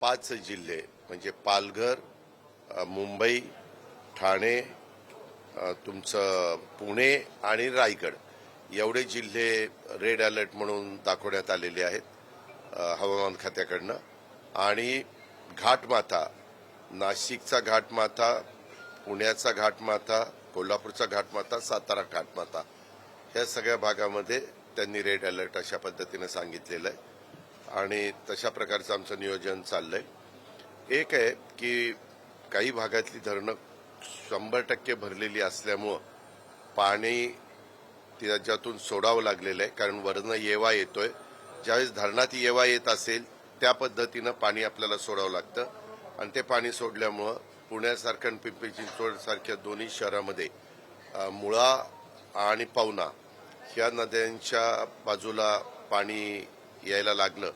5 जिल्हे म्हणजे पालघर, मुंबई, ठाणे, तुमचं पुणे आणि रायगड एवढे जिल्हे रेड अलर्ट म्हणून दाखवण्यात आलेले आहेत हवामान खात्याकडनं. आणि घाटमाथा, नाशिकचा घाटमाथा, पुण्याचा घाटमाथा, कोल्हापूरचा घाटमाथा, सातारा घाटमाथा ह्या सगळ्या भागामध्ये त्यांनी रेड अलर्ट अशा पद्धतीने सांगितलेलं आहे आणि तशा प्रकारचं आमचं नियोजन चाललंय. एक आहे की काही भागातली धरणं 100% भरलेली असल्यामुळं पाणी त्याच्यातून सोडावं लागलेलं आहे, कारण वरनं येवा येतोय. ज्यावेळेस धरणात येवा येत असेल त्या पद्धतीनं पाणी आपल्याला सोडावं लागतं आणि ते पाणी सोडल्यामुळं पुण्यासारखं आणि पिंपरी चिंचवड सारख्या दोन्ही शहरामध्ये मुळा आणि पवना ह्या नद्यांच्या बाजूला पाणी यायला लागलं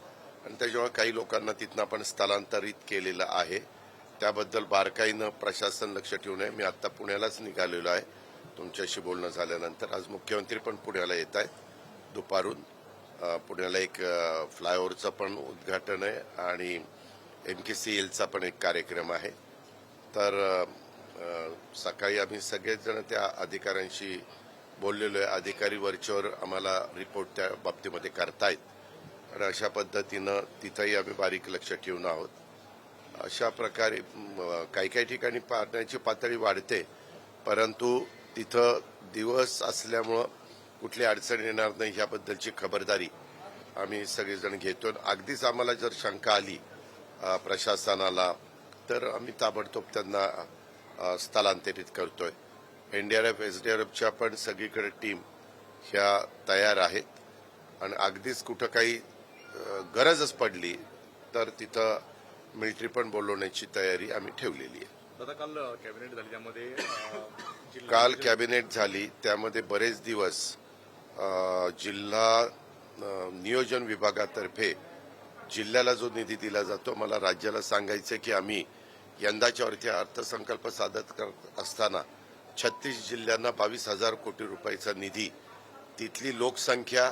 आणि त्याच्यामुळे काही लोकांना तिथनं आपण स्थलांतरित केलेलं आहे. त्याबद्दल बारकाईनं प्रशासन लक्ष ठेवून आहे. मी आत्ता पुण्यालाच निघालेलो आहे तुमच्याशी बोलणं झाल्यानंतर. आज मुख्यमंत्री पण पुण्याला येत आहेत दुपारून. पुण्याला एक फ्लायओव्हरचं पण उद्घाटन आहे आणि MKCLचा पण एक कार्यक्रम आहे. तर सकाळी आम्ही सगळेजण त्या अधिकाऱ्यांशी बोललेलो आहे. अधिकारी वरच्यावर आम्हाला रिपोर्ट त्या बाबतीमध्ये करतायत आणि अशा पद्धतीनं तिथंही आम्ही बारीक लक्ष ठेवून आहोत. अशा प्रकारे काही काही ठिकाणी पाण्याची पातळी वाढते, परंतु तिथं दिवस असल्यामुळं कुठली अडचण येणार नाही ह्याबद्दलची खबरदारी आम्ही सगळेजण घेतो. अगदीच आम्हाला जर शंका आली प्रशासनाला तर आम्ही ताबडतोब त्यांना स्थलांतरित करतोय. NDRF SDRFच्या पण सगळीकडे टीम ह्या तयार आहेत आणि अगदीच कुठं काही गरजच पडली तर तिथं मिलिटरी पण बोलवण्याची तयारी आम्ही ठेवलेली आहे. दादा, काल कॅबिनेट झाली त्यामध्ये काल कॅबिनेट झाली त्यामध्ये बरेच दिवस जिल्हा नियोजन विभागातर्फे जिल्ह्याला जो निधी दिला जातो, मला राज्याला सांगायचं की आम्ही यंदाच्या वरती अर्थसंकल्प सादर करत असताना 36 जिल्ह्यांना 22,000 कोटी रुपयाचा निधी, तिथली लोकसंख्या,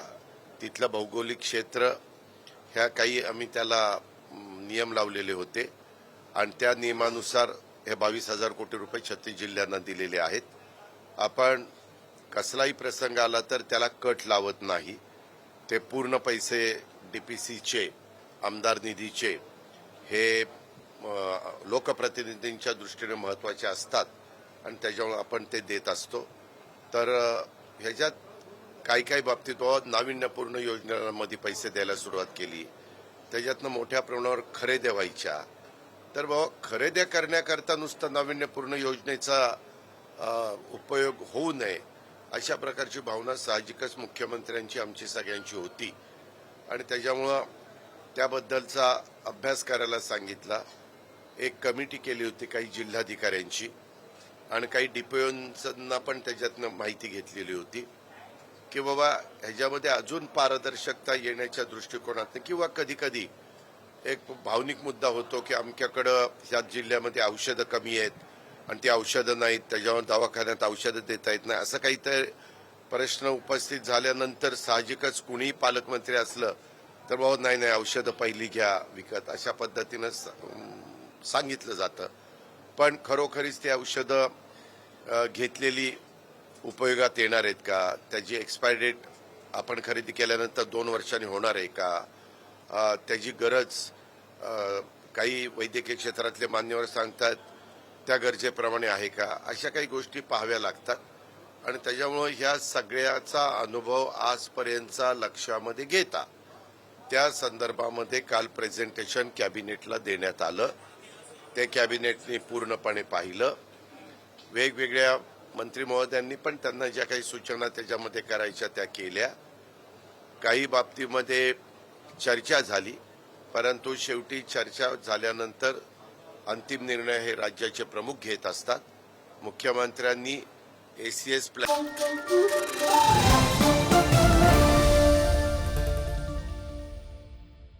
तिथलं भौगोलिक क्षेत्र ह्या काही आम्ही त्याला नियम लावलेले होते आणि त्या नियमानुसार हे 22,000 कोटी रुपये 36 जिल्ह्यांना दिलेले आहेत. आपण कसलाही प्रसंग आला तर त्याला कट लावत नाही. ते पूर्ण पैसे DPCचे, आमदार निधीचे हे लोकप्रतिनिधींच्या दृष्टीने महत्त्वाचे असतात आणि त्याच्यामुळे आपण ते देत असतो. तर ह्याच्यात काही काही बाबतीत नाविन्यपूर्ण योजनांमध्ये पैसे द्यायला सुरुवात केली, त्याच्यातनं मोठ्या प्रमाणावर खरेद्या व्हायच्या. तर खरेद्या करण्याकरता नुसतं नाविन्यपूर्ण योजनेचा उपयोग होऊ नये अशा प्रकारची भावना साहजिकच मुख्यमंत्र्यांची आमची सगळ्यांची होती आणि त्याच्यामुळं त्याबद्दलचा अभ्यास करायला सांगितला. एक कमिटी केली होती काही जिल्हाधिकाऱ्यांची आणि काही DPOंना पण त्याच्यातनं माहिती घेतलेली होती की बाबा ह्याच्यामध्ये अजून पारदर्शकता येण्याच्या दृष्टिकोनातून किंवा कधी कधी एक भावनिक मुद्दा होतो की आमच्याकडं ह्या जिल्ह्यामध्ये औषधं कमी आहेत आणि ती औषधं नाहीत, त्याच्यावर दवाखान्यात औषधं देता येत नाही, असं काहीतरी प्रश्न उपस्थित झाल्यानंतर साहजिकच कुणीही पालकमंत्री असलं तर बाबा नाही औषधं पहिली घ्या विकत, अशा पद्धतीनं सांगितलं जातं. पण खरोखरीच ती औषधं घेतलेली उपयोगात येणार आहेत का, त्याची एक्सपायरी डेट आपण खरेदी केल्यानंतर 2 वर्षांनी होणार आहे का, त्याची गरज काही वैद्यकीय क्षेत्रातले मान्यवर सांगतात त्या गरजेप्रमाणे आहे का, अशा काही गोष्टी पाहाव्या लागतात. आणि त्याच्यामुळे ह्या सगळ्याचा अनुभव आजपर्यंतचा लक्षामध्ये घेता त्या संदर्भामध्ये काल प्रेझेंटेशन कॅबिनेटला देण्यात आलं. ते कॅबिनेटने पूर्णपणे पाहिलं. वेगवेगळ्या मंत्री महोदयांनी पण त्यांना ज्या काही सूचना त्याच्यामध्ये करायच्या त्या केल्या. काही बाबतीमध्ये चर्चा झाली, परंतु शेवटी चर्चा झाल्यानंतर अंतिम निर्णय हे राज्याचे प्रमुख घेत असतात. मुख्यमंत्र्यांनी ACS प्लॅन